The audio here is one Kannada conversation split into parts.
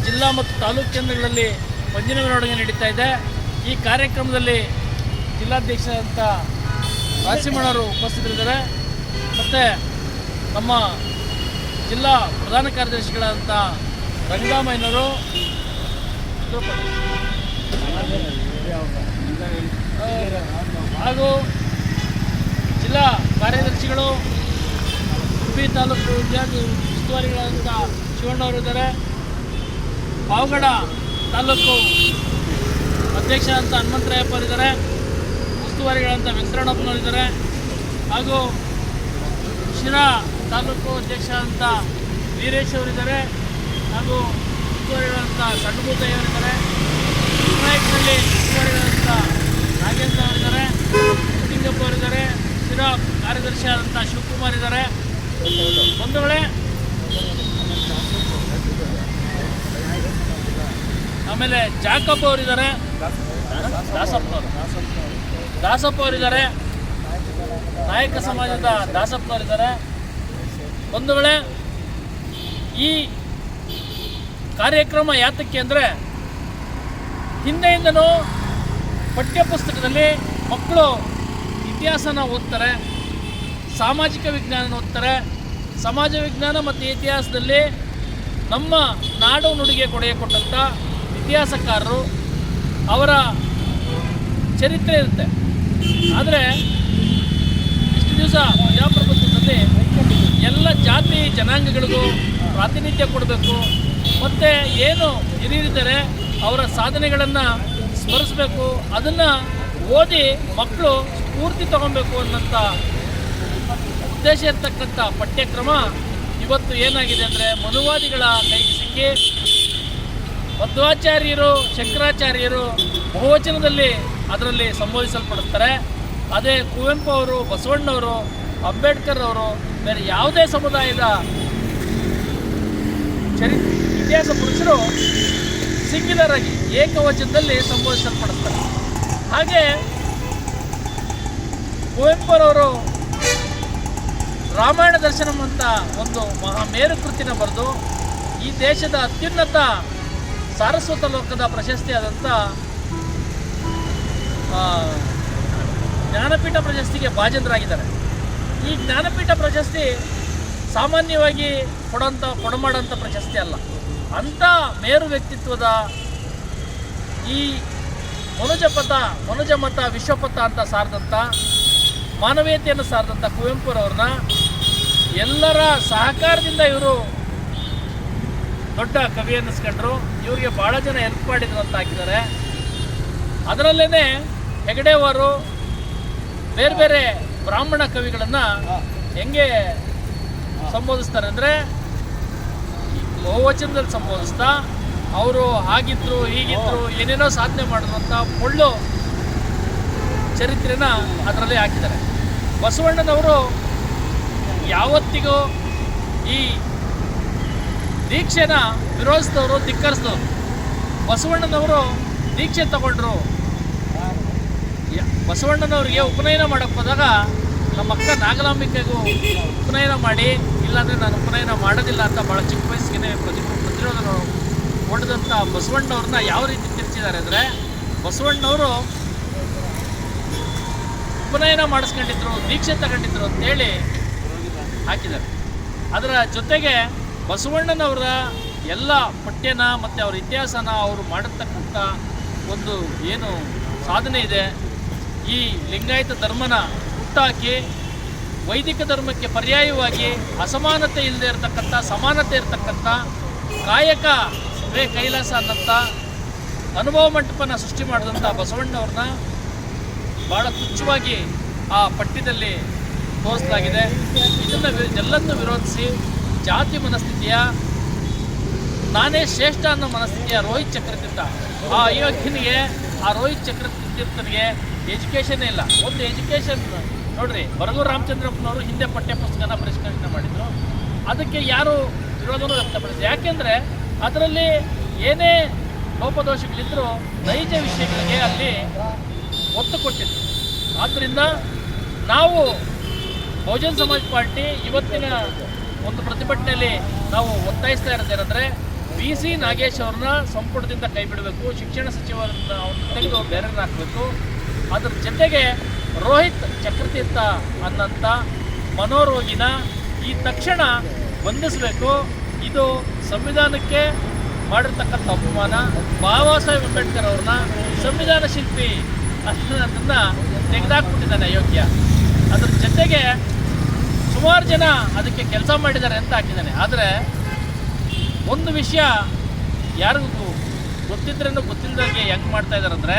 ಜಿಲ್ಲಾ ಮತ್ತು ತಾಲೂಕು ಕೇಂದ್ರಗಳಲ್ಲಿ ಪಂಜಿನ ಮೆರವಣಿಗೆ ನಡೀತಾ ಇದೆ. ಈ ಕಾರ್ಯಕ್ರಮದಲ್ಲಿ ಜಿಲ್ಲಾಧ್ಯಕ್ಷರಾದಂಥ ರಾಸಿಮಣ್ಣವರು ಉಪಸ್ಥಿತರಿದ್ದಾರೆ. ಮತ್ತು ನಮ್ಮ ಜಿಲ್ಲಾ ಪ್ರಧಾನ ಕಾರ್ಯದರ್ಶಿಗಳಾದಂಥ ರಂಗರಾಮಯ್ಯನವರು ಹಾಗೂ ಜಿಲ್ಲಾ ಕಾರ್ಯದರ್ಶಿಗಳು ಉಡುಪಿ ತಾಲೂಕು ಉಸ್ತುವಾರಿಗಳಾದಂಥ ಶಿವಣ್ಣವರು ಇದ್ದಾರೆ. ಪಾವಗಡ ತಾಲೂಕು ಅಧ್ಯಕ್ಷ ಅಂತ ಹನುಮಂತರಾಯಪ್ಪರಿದ್ದಾರೆ. ಉಸ್ತುವಾರಿಗಳಂತ ವೆಂಕಟರಮಣಪ್ಪನವರಿದ್ದಾರೆ. ಹಾಗೂ ಶಿರಾ ತಾಲೂಕು ಅಧ್ಯಕ್ಷ ಅಂತ ವೀರೇಶ್ ಅವರಿದ್ದಾರೆ. ಹಾಗೂ ಉಸ್ತುವಾರಿಗಳಂತ ಸಣ್ಣಭೂತಯ್ಯವರಿದ್ದಾರೆ. ವಿನಾಯಕನಲ್ಲಿ ಉಸ್ತುವಾರಿಗಳಂತ ನಾಗೇಂದ್ರ ಅವರಿದ್ದಾರೆ. ಸಿಂಗಪ್ಪ ಅವರಿದ್ದಾರೆ. ಶಿರಾ ಕಾರ್ಯದರ್ಶಿ ಆದಂಥ ಶಿವಕುಮಾರ್ ಇದ್ದಾರೆ. ಬಂಧುಗಳೇ, ಆಮೇಲೆ ಜಾಕಪ್ಪ ಅವರಿದ್ದಾರೆ. ದಾಸಪ್ಪ ಅವರಿದ್ದಾರೆ. ನಾಯಕ ಸಮಾಜದ ದಾಸಪ್ಪನವರಿದ್ದಾರೆ. ಬಂಧುಗಳೇ, ಈ ಕಾರ್ಯಕ್ರಮ ಯಾತಕ್ಕೆ ಅಂದರೆ ಹಿಂದೆಯಿಂದನೂ ಪಠ್ಯಪುಸ್ತಕದಲ್ಲಿ ಮಕ್ಕಳು ಇತಿಹಾಸನ ಓದ್ತಾರೆ, ಸಾಮಾಜಿಕ ವಿಜ್ಞಾನ ಓದ್ತಾರೆ. ಸಮಾಜ ವಿಜ್ಞಾನ ಮತ್ತು ಇತಿಹಾಸದಲ್ಲಿ ನಮ್ಮ ನಾಡು ನುಡಿಗೆ ಕೊಡುಗೆ ಕೊಟ್ಟಂಥ ಇತಿಹಾಸಕಾರರು ಅವರ ಚರಿತ್ರೆ ಇರುತ್ತೆ. ಆದರೆ ಇಷ್ಟು ದಿವಸ ಪ್ರಜಾಪ್ರಭುತ್ವದಲ್ಲಿ ಎಲ್ಲ ಜಾತಿ ಜನಾಂಗಗಳಿಗೂ ಪ್ರಾತಿನಿಧ್ಯ ಕೊಡಬೇಕು, ಮತ್ತು ಏನು ಹಿರಿಯರಿದ್ದಾರೆ ಅವರ ಸಾಧನೆಗಳನ್ನು ಸ್ಮರಿಸಬೇಕು, ಅದನ್ನು ಓದಿ ಮಕ್ಕಳು ಸ್ಫೂರ್ತಿ ತಗೊಬೇಕು ಅನ್ನೋಂಥ ಉದ್ದೇಶ ಇರ್ತಕ್ಕಂಥ ಪಠ್ಯಕ್ರಮ ಇವತ್ತು ಏನಾಗಿದೆ ಅಂದರೆ ಮನುವಾದಿಗಳ ಕೈಗೆ ಸಿಕ್ಕಿ ಮಧ್ವಾಚಾರ್ಯರು, ಶಂಕರಾಚಾರ್ಯರು ಬಹುವಚನದಲ್ಲಿ ಅದರಲ್ಲಿ ಸಂಬೋಧಿಸಲ್ಪಡುತ್ತಾರೆ. ಅದೇ ಕುವೆಂಪು ಅವರು, ಬಸವಣ್ಣವರು, ಅಂಬೇಡ್ಕರ್ ಅವರು, ಬೇರೆ ಯಾವುದೇ ಸಮುದಾಯದ ಇತಿಹಾಸ ಪುರುಷರು ಸಿಂಗ್ಯುಲರ್ ಆಗಿ ಏಕವಚನದಲ್ಲಿ ಸಂಬೋಧಿಸಲ್ಪಡುತ್ತಾರೆ. ಹಾಗೆ ಕುವೆಂಪುರವರು ರಾಮಾಯಣ ದರ್ಶನಂ ಅಂತ ಒಂದು ಮಹಾಮೇರು ಕೃತಿನ ಬರೆದು ಈ ದೇಶದ ಅತ್ಯುನ್ನತ ಸಾರಸ್ವತ ಲೋಕದ ಪ್ರಶಸ್ತಿಯಾದಂಥ ಜ್ಞಾನಪೀಠ ಪ್ರಶಸ್ತಿಗೆ ಭಾಜನರಾಗಿದ್ದಾರೆ. ಈ ಜ್ಞಾನಪೀಠ ಪ್ರಶಸ್ತಿ ಸಾಮಾನ್ಯವಾಗಿ ಕೊಡಮಾಡೋಂಥ ಪ್ರಶಸ್ತಿ ಅಲ್ಲ. ಅಂಥ ಮೇರು ವ್ಯಕ್ತಿತ್ವದ ಈ ಮನುಜ ಮತ ವಿಶ್ವಪಥ ಅಂತ ಸಾರಿದಂಥ ಮಾನವೀಯತೆಯನ್ನು ಸಾರಿದಂಥ ಕುವೆಂಪುರವ್ರನ್ನ ಎಲ್ಲರ ಸಹಕಾರದಿಂದ ಇವರು ದೊಡ್ಡ ಕವಿ ಅನ್ನಿಸ್ಕೊಂಡ್ರು. ಇವರಿಗೆ ಭಾಳ ಜನ ಹೆಲ್ಪ್ ಮಾಡಿದ್ರು ಅಂತ ಹಾಕಿದ್ದಾರೆ. ಅದರಲ್ಲೇ ಹೆಗಡೆಯವರು ಬೇರೆ ಬೇರೆ ಬ್ರಾಹ್ಮಣ ಕವಿಗಳನ್ನು ಹೆಂಗೆ ಸಂಬೋಧಿಸ್ತಾರೆ ಅಂದರೆ ಬಹುವಚನದಲ್ಲಿ ಸಂಬೋಧಿಸ್ತಾ ಅವರು ಹಾಗಿದ್ರು ಹೀಗಿದ್ರು ಏನೇನೋ ಸಾಧನೆ ಮಾಡಿದ್ರು ಅಂತ ಒಳ್ಳೆ ಚರಿತ್ರೆನ ಅದರಲ್ಲಿ ಹಾಕಿದ್ದಾರೆ. ಬಸವಣ್ಣನವರು ಯಾವತ್ತಿಗೂ ಈ ದೀಕ್ಷೆನ ವಿರೋಧಿಸಿದವರು, ಧಿಕ್ಕರಿಸಿದವರು. ಬಸವಣ್ಣನವರು ದೀಕ್ಷೆ ತಗೊಂಡ್ರು. ಬಸವಣ್ಣನವರಿಗೆ ಉಪನಯನ ಮಾಡೋಕ್ಕೆ ಹೋದಾಗ ನಮ್ಮ ಅಕ್ಕ ನಾಗಲಾಂಬಿಕೆಗೂ ಉಪನಯನ ಮಾಡಿ, ಇಲ್ಲಾಂದರೆ ನಾನು ಉಪನಯನ ಮಾಡೋದಿಲ್ಲ ಅಂತ ಭಾಳ ಚಿಕ್ಕ ವಯಸ್ಸಿಗೆ ಪ್ರತಿರೋಧ ಹೊಡೆದಂಥ ಬಸವಣ್ಣವ್ರನ್ನ ಯಾವ ರೀತಿ ತಿರ್ಚಿದ್ದಾರೆ ಅಂದರೆ ಬಸವಣ್ಣವರು ಉಪನಯನ ಮಾಡಿಸ್ಕೊಂಡಿದ್ರು, ದೀಕ್ಷೆ ತಗೊಂಡಿದ್ರು ಅಂತೇಳಿ ಹಾಕಿದ್ದಾರೆ. ಅದರ ಜೊತೆಗೆ ಬಸವಣ್ಣನವರ ಎಲ್ಲ ಪಠ್ಯನ ಮತ್ತು ಅವರ ಇತಿಹಾಸನ ಅವರು ಮಾಡಿರ್ತಕ್ಕಂಥ ಒಂದು ಏನು ಸಾಧನೆ ಇದೆ, ಈ ಲಿಂಗಾಯತ ಧರ್ಮನ ಹುಟ್ಟಾಕಿ ವೈದಿಕ ಧರ್ಮಕ್ಕೆ ಪರ್ಯಾಯವಾಗಿ ಅಸಮಾನತೆ ಇಲ್ಲದೆ ಇರತಕ್ಕಂಥ, ಸಮಾನತೆ ಇರತಕ್ಕಂಥ ಕಾಯಕವೇ ಕೈಲಾಸ ಅನ್ನಂಥ ಅನುಭವ ಮಂಟಪನ ಸೃಷ್ಟಿ ಮಾಡಿದಂಥ ಬಸವಣ್ಣವ್ರನ್ನ ಭಾಳ ತುಚ್ಛವಾಗಿ ಆ ಪಠ್ಯದಲ್ಲಿ ತೋರಿಸಲಾಗಿದೆ. ಇದನ್ನು ಎಲ್ಲದನ್ನು ವಿರೋಧಿಸಿ ಜಾತಿ ಮನಸ್ಥಿತಿಯ, ನಾನೇ ಶ್ರೇಷ್ಠ ಅನ್ನೋ ಮನಸ್ಥಿತಿಯ ರೋಹಿತ್ ಚಕ್ರತೀರ್ಥ, ಆ ಯುವಕನಿಗೆ, ಆ ರೋಹಿತ್ ಚಕ್ರತೀರ್ಥನಿಗೆ ಎಜುಕೇಷನ್ನೇ ಇಲ್ಲ. ಒಂದು ಎಜುಕೇಷನ್ ನೋಡ್ರಿ, ಬರಗೂರು ರಾಮಚಂದ್ರಪ್ಪನವರು ಹಿಂದೆ ಪಠ್ಯಪುಸ್ತಕನ ಪರಿಷ್ಕರಣೆ ಮಾಡಿದರು. ಅದಕ್ಕೆ ಯಾರು ವಿರೋಧನೂ ವ್ಯಕ್ತಪಡಿಸಿದ್ರು. ಯಾಕೆಂದರೆ ಅದರಲ್ಲಿ ಏನೇ ಲೋಪದೋಷಗಳಿದ್ದರೂ ನೈಜ ವಿಷಯಗಳಿಗೆ ಅಲ್ಲಿ ಒತ್ತು ಕೊಟ್ಟಿದ್ರು. ಆದ್ದರಿಂದ ನಾವು ಬಹುಜನ ಸಮಾಜ್ ಪಾರ್ಟಿ ಇವತ್ತಿನ ಒಂದು ಪ್ರತಿಭಟನೆಯಲ್ಲಿ ನಾವು ಒತ್ತಾಯಿಸ್ತಾ ಇರೋದೇನೆಂದರೆ BC ನಾಗೇಶ್ ಅವ್ರನ್ನ ಸಂಪುಟದಿಂದ ಕೈ ಬಿಡಬೇಕು, ಶಿಕ್ಷಣ ಸಚಿವರನ್ನ ಅವ್ರನ್ನ ತೆಗೆದು ಬೇರೆಯವ್ರನ್ನ ಹಾಕಬೇಕು. ಅದ್ರ ಜೊತೆಗೆ ರೋಹಿತ್ ಚಕ್ರತೀರ್ಥ ಅನ್ನಂಥ ಮನೋರೋಗಿನ ಈ ತಕ್ಷಣ ಬಂಧಿಸಬೇಕು. ಇದು ಸಂವಿಧಾನಕ್ಕೆ ಮಾಡಿರ್ತಕ್ಕಂಥ ಅಪಮಾನ. ಬಾಬಾ ಸಾಹೇಬ್ ಅಂಬೇಡ್ಕರ್ ಅವ್ರನ್ನ ಸಂವಿಧಾನ ಶಿಲ್ಪಿ ಅದನ್ನ ತೆಗೆದಾಕ್ಬಿಟ್ಟಿದ್ದಾನೆ ಅಯೋಗ್ಯ. ಅದ್ರ ಜೊತೆಗೆ ಸುಮಾರು ಜನ ಅದಕ್ಕೆ ಕೆಲಸ ಮಾಡಿದ್ದಾರೆ ಅಂತ ಹಾಕಿದ್ದಾನೆ. ಆದರೆ ಒಂದು ವಿಷಯ ಯಾರಿಗೂ ಗೊತ್ತಿದ್ರೇನು ಗೊತ್ತಿಲ್ಲದಾಗೆ ಹೆಂಗೆ ಮಾಡ್ತಾ ಇದ್ದಾರೆ ಅಂದರೆ,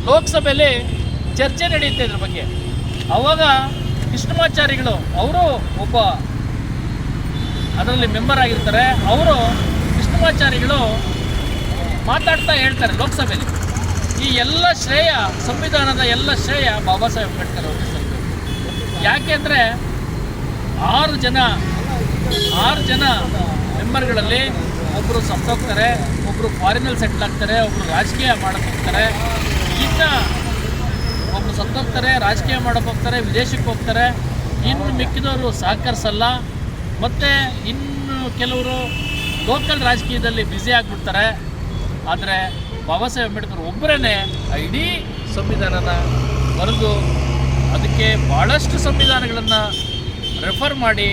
ಲೋಕಸಭೆಯಲ್ಲಿ ಚರ್ಚೆ ನಡೆಯುತ್ತೆ ಇದ್ರ ಬಗ್ಗೆ. ಆವಾಗ ಕೃಷ್ಣಮಾಚಾರಿಗಳು ಅವರು ಒಬ್ಬ ಅದರಲ್ಲಿ ಮೆಂಬರ್ ಆಗಿರ್ತಾರೆ. ಅವರು ಕೃಷ್ಣಮಾಚಾರಿಗಳು ಮಾತಾಡ್ತಾ ಹೇಳ್ತಾರೆ ಲೋಕಸಭೆಯಲ್ಲಿ, ಈ ಎಲ್ಲ ಶ್ರೇಯ ಸಂವಿಧಾನದ ಎಲ್ಲ ಶ್ರೇಯ ಬಾಬಾ ಸಾಹೇಬ್ ಅಂಬೇಡ್ಕರ್ ಅವ್ರಿಗೆ ಸಲ್ಬೇಕು. ಯಾಕೆ ಅಂದರೆ 6 ಜನ ಮೆಂಬರ್ಗಳಲ್ಲಿ ಒಬ್ಬರು ಸತ್ತೋಗ್ತಾರೆ, ಒಬ್ಬರು ಫಾರಿನಲ್ಲಿ ಸೆಟ್ಲ್ ಆಗ್ತಾರೆ, ಒಬ್ಬರು ರಾಜಕೀಯ ಮಾಡೋಕ್ಕೆ ಹೋಗ್ತಾರೆ, ಇನ್ನು ಒಬ್ಬರು ಸತ್ತೋಗ್ತಾರೆ, ರಾಜಕೀಯ ಮಾಡೋಕ್ಕೆ ಹೋಗ್ತಾರೆ, ವಿದೇಶಕ್ಕೆ ಹೋಗ್ತಾರೆ. ಇನ್ನು ಮಿಕ್ಕಿದವರು ಸಹಕರಿಸಲ್ಲ. ಮತ್ತು ಇನ್ನು ಕೆಲವರು ಲೋಕಲ್ ರಾಜಕೀಯದಲ್ಲಿ ಬ್ಯುಸಿ ಆಗಿಬಿಡ್ತಾರೆ. ಆದರೆ ಬಾಬಾ ಸಾಹೇಬ್ ಅಂಬೇಡ್ಕರ್ ಒಬ್ಬರೇ ಇಡೀ ಸಂವಿಧಾನನ ಬರೆದು ಅದಕ್ಕೆ ಭಾಳಷ್ಟು ಸಂವಿಧಾನಗಳನ್ನು ರೆಫರ್ ಮಾಡಿ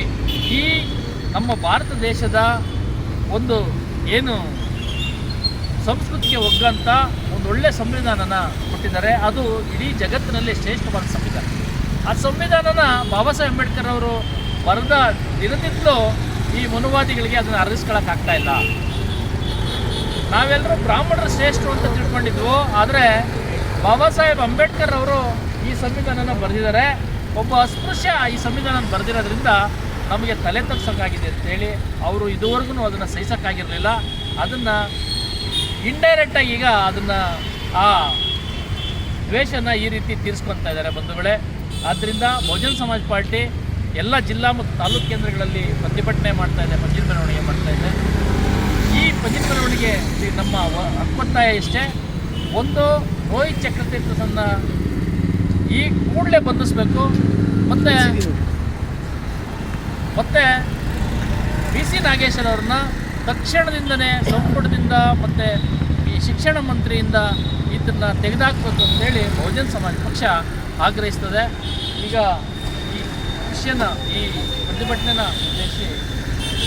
ಈ ನಮ್ಮ ಭಾರತ ದೇಶದ ಒಂದು ಏನು ಸಂಸ್ಕೃತಿಗೆ ಒಗ್ಗಂಥ ಒಂದು ಒಳ್ಳೆಯ ಸಂವಿಧಾನನ ಕೊಟ್ಟಿದ್ದಾರೆ. ಅದು ಇಡೀ ಜಗತ್ತಿನಲ್ಲಿ ಶ್ರೇಷ್ಠವಾದ ಸಂವಿಧಾನ. ಆ ಸಂವಿಧಾನನ ಬಾಬಾ ಸಾಹೇಬ್ ಅಂಬೇಡ್ಕರ್ ಅವರು ಬರೆದ ದಿನದಿಂದಲೂ ಈ ಮನುವಾದಿಗಳಿಗೆ ಅದನ್ನು ಅರಗಿಸ್ಕೊಳ್ಳೋಕ್ಕಾಗ್ತಾ ಇಲ್ಲ. ನಾವೆಲ್ಲರೂ ಬ್ರಾಹ್ಮಣರು ಶ್ರೇಷ್ಠರು ಅಂತ ತಿಳ್ಕೊಂಡಿದ್ವು. ಆದರೆ ಬಾಬಾ ಸಾಹೇಬ್ ಅಂಬೇಡ್ಕರ್ ಅವರು ಈ ಸಂವಿಧಾನನ ಬರೆದಿದ್ದಾರೆ. ಒಬ್ಬ ಅಸ್ಪೃಶ್ಯ ಈ ಸಂವಿಧಾನ ಬರೆದಿರೋದ್ರಿಂದ ನಮಗೆ ತಲೆ ತಗ್ಸೋಕ್ಕಾಗಿದೆ ಅಂತೇಳಿ ಅವರು ಇದುವರೆಗೂ ಅದನ್ನು ಸಹಿಸೋಕ್ಕಾಗಿರಲಿಲ್ಲ. ಅದನ್ನು ಇಂಡೈರೆಕ್ಟಾಗಿ ಈಗ ಅದನ್ನು ಆ ದ್ವೇಷನ ಈ ರೀತಿ ತೀರಿಸ್ಕೊತಾ ಇದ್ದಾರೆ ಬಂಧುಗಳೇ. ಆದ್ದರಿಂದ ಬಹುಜನ ಸಮಾಜ್ ಪಾರ್ಟಿ ಎಲ್ಲ ಜಿಲ್ಲಾ ಮತ್ತು ತಾಲೂಕು ಕೇಂದ್ರಗಳಲ್ಲಿ ಪ್ರತಿಭಟನೆ ಮಾಡ್ತಾಯಿದೆ, ಪಂಜಿನ ಮೆರವಣಿಗೆ ಮಾಡ್ತಾಯಿದೆ. ಈ ಪಂಜಿನ ಮೆರವಣಿಗೆ ನಮ್ಮ ಒತ್ತಾಯ ಇಷ್ಟೇ, ಒಂದು ರೋಹಿತ್ ಚಕ್ರತೀರ್ಥನ ಈ ಕೂಡಲೇ ಬಂಧಿಸಬೇಕು. ಮತ್ತು BC ನಾಗೇಶ್ವರ ಅವ್ರನ್ನ ತಕ್ಷಣದಿಂದನೇ ಸಂಪುಟದಿಂದ ಮತ್ತು ಈ ಶಿಕ್ಷಣ ಮಂತ್ರಿಯಿಂದ ಇದನ್ನು ತೆಗೆದುಹಾಕಬೇಕು ಅಂತೇಳಿ ಬಹುಜನ ಸಮಾಜ ಪಕ್ಷ ಆಗ್ರಹಿಸ್ತದೆ. ಈಗ ಈ ವಿಷಯನ ಈ ಪ್ರತಿಭಟನೆನ ಉದ್ದೇಶಿಸಿ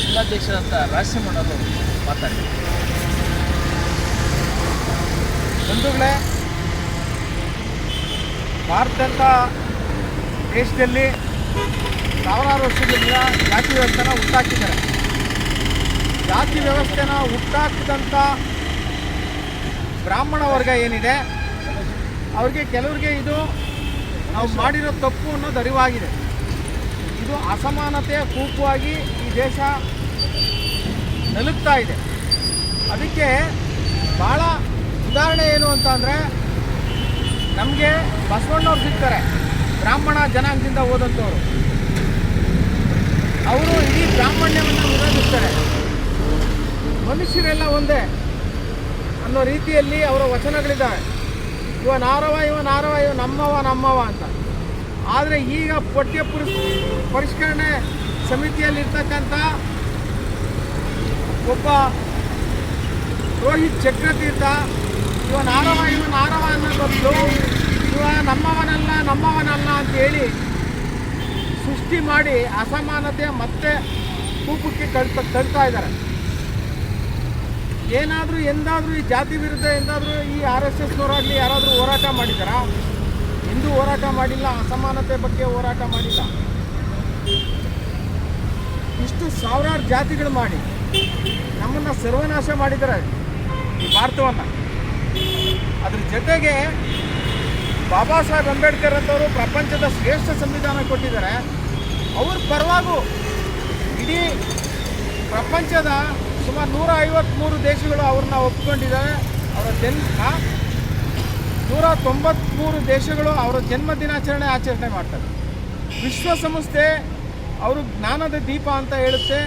ಜಿಲ್ಲಾಧ್ಯಕ್ಷರಂತ ರಾಜಸಿಂಹಣ್ಣ ಅವರು ಮಾತಾಡ್ತಾರೆ. ಬಂಧುಗಳೇ, ಭಾರತದ ದೇಶದಲ್ಲಿ ಸಾವಿರಾರು ವರ್ಷಗಳಿಂದ ಜಾತಿ ವ್ಯವಸ್ಥೆನ ಹುಟ್ಟಾಕಿದ್ದಾರೆ. ಜಾತಿ ವ್ಯವಸ್ಥೆನ ಹುಟ್ಟಾಕಿದಂಥ ಬ್ರಾಹ್ಮಣ ವರ್ಗ ಏನಿದೆ, ಅವ್ರಿಗೆ ಕೆಲವ್ರಿಗೆ ಇದು ನಾವು ಮಾಡಿರೋ ತಪ್ಪು ಅನ್ನೋದು ಅರಿವಾಗಿದೆ. ಇದು ಅಸಮಾನತೆಯ ಕೂಪವಾಗಿ ಈ ದೇಶ ನಲುಗ್ತಾ ಇದೆ. ಅದಕ್ಕೆ ಭಾಳ ಉದಾಹರಣೆ ಏನು ಅಂತ ಅಂದರೆ, ನಮಗೆ ಬಸವಣ್ಣವ್ರು ಸಿಗ್ತಾರೆ, ಬ್ರಾಹ್ಮಣ ಜನಾಂಗದಿಂದ ಓದಂಥವ್ರು. ಅವರು ಇಡೀ ಬ್ರಾಹ್ಮಣ್ಯವನ್ನು ವಿರೋಧಿಸ್ತಾರೆ. ಮನುಷ್ಯರೆಲ್ಲ ಒಂದೇ ಅನ್ನೋ ರೀತಿಯಲ್ಲಿ ಅವರ ವಚನಗಳಿದ್ದಾವೆ. ಇವ ನಾರವ ಇವ ನಮ್ಮವ ಅಂತ. ಆದರೆ ಈಗ ಪಠ್ಯ ಪರಿಷ್ಕರಣೆ ಸಮಿತಿಯಲ್ಲಿರ್ತಕ್ಕಂಥ ಒಬ್ಬ ರೋಹಿತ್ ಚಕ್ರತೀರ್ಥ ಇವ ನಾರವ ಅನ್ನೋ ಬದಲು ಇವ ನಮ್ಮವನಲ್ಲ ಅಂತೇಳಿ ಸೃಷ್ಟಿ ಮಾಡಿ ಅಸಮಾನತೆ ಮತ್ತೆ ಕೂಪಕ್ಕೆ ತಳ್ತಾ ಇದ್ದಾರೆ. ಎಂದಾದರೂ ಈ ಜಾತಿ ವಿರುದ್ಧ ಈ RSSನವರಾಗಲಿ ಯಾರಾದರೂ ಹೋರಾಟ ಮಾಡಿದ್ದಾರಾ? ಎಂದೂ ಹೋರಾಟ ಮಾಡಿಲ್ಲ. ಅಸಮಾನತೆ ಬಗ್ಗೆ ಹೋರಾಟ ಮಾಡಿಲ್ಲ. ಇಷ್ಟು ಸಾವಿರಾರು ಜಾತಿಗಳು ಮಾಡಿ ನಮ್ಮನ್ನು ಸರ್ವನಾಶ ಮಾಡಿದ್ದಾರೆ ಈ ಭಾರತವನ್ನು. ಅದ್ರ ಜೊತೆಗೆ ಬಾಬಾ ಸಾಹೇಬ್ ಅಂಬೇಡ್ಕರ್ ಅಂತವರು ಪ್ರಪಂಚದ ಶ್ರೇಷ್ಠ ಸಂವಿಧಾನ ಕೊಟ್ಟಿದ್ದಾರೆ. ಅವ್ರ ಪರವಾಗೂ ಇಡೀ ಪ್ರಪಂಚದ ಸುಮಾರು 153 ದೇಶಗಳು ಅವ್ರನ್ನ ಒಪ್ಕೊಂಡಿದ್ದಾರೆ. ಅವರ 193 ದೇಶಗಳು ಅವರ ಜನ್ಮ ದಿನಾಚರಣೆ ಆಚರಣೆ ಮಾಡ್ತಾರೆ. ವಿಶ್ವಸಂಸ್ಥೆ ಅವರು ಜ್ಞಾನದ ದೀಪ ಅಂತ ಹೇಳುತ್ತೆ.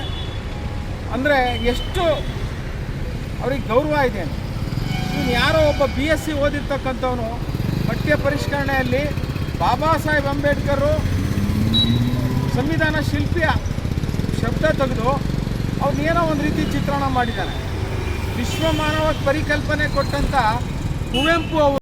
ಅಂದರೆ ಎಷ್ಟು ಅವ್ರಿಗೆ ಗೌರವ ಇದೆ. ಇನ್ನು ಯಾರೋ ಒಬ್ಬ BSc ಓದಿರ್ತಕ್ಕಂಥವನು ಪಠ್ಯ ಪರಿಷ್ಕರಣೆಯಲ್ಲಿ ಬಾಬಾ ಸಾಹೇಬ್ ಅಂಬೇಡ್ಕರು ಸಂವಿಧಾನ ಶಿಲ್ಪಿಯ ಶಬ್ದ ತೆಗೆದು ಅವ್ರನ್ನೇನೋ ಒಂದು ರೀತಿ ಚಿತ್ರಣ ಮಾಡಿದ್ದಾನೆ. ವಿಶ್ವ ಮಾನವ ಪರಿಕಲ್ಪನೆ ಕೊಟ್ಟಂಥ ಕುವೆಂಪು ಅವರು